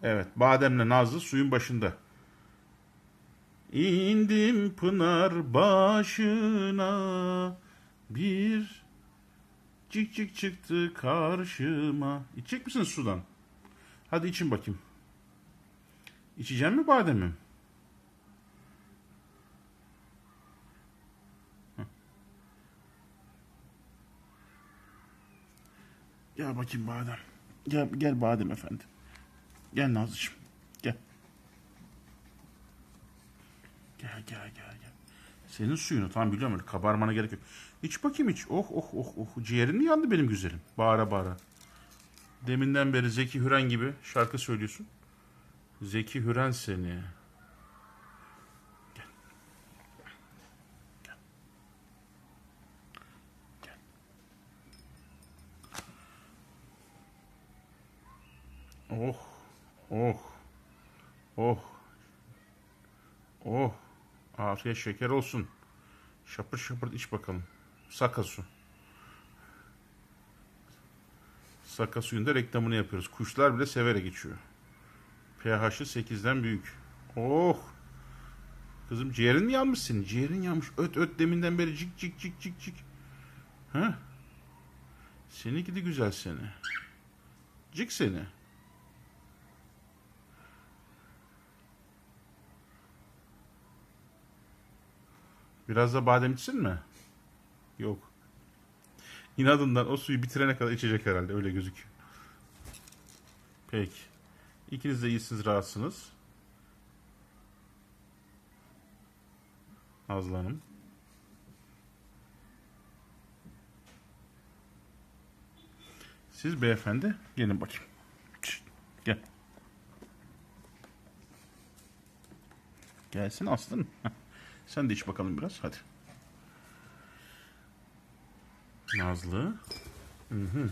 Evet, Badem'le Nazlı suyun başında. İndim pınar başına, bir cik cik çıktı karşıma. İçecek misin sudan? Hadi için bakayım. İçeceğim mi bademim? Gel bakayım badem. Gel, gel badem efendi. Gel Nazlıcığım. Gel. Gel gel gel gel. Senin suyunu tam biliyorum, öyle kabarmana gerek yok. İç bakayım iç. Oh oh oh oh. Ciğerin mi yandı benim güzelim? Bağıra bağıra. Deminden beri Zeki Hüren gibi şarkı söylüyorsun. Zeki Hüren seni. Gel. Gel. Gel. Oh. Oh. Oh. Oh. Afiyet şeker olsun. Şapır şapır iç bakalım. Saka su. Saka suyunda reklamını yapıyoruz. Kuşlar bile severek içiyor. pH'i 8'den büyük. Oh. Kızım ciğerin mi yanmış senin? Ciğerin yanmış. Öt öt deminden beri cik cik cik cik cik. Ha? Seni gidi güzel seni. Cik seni. Biraz da badem içsin mi? Yok. İnadından o suyu bitirene kadar içecek herhalde. Öyle gözüküyor. Peki. İkiniz de iyisiniz, rahatsınız. Nazlı Hanım. Siz beyefendi gelin bakayım. Şişt, gel. Gelsin Aslı. Sen de iç bakalım biraz. Hadi. Nazlı. Hı hı.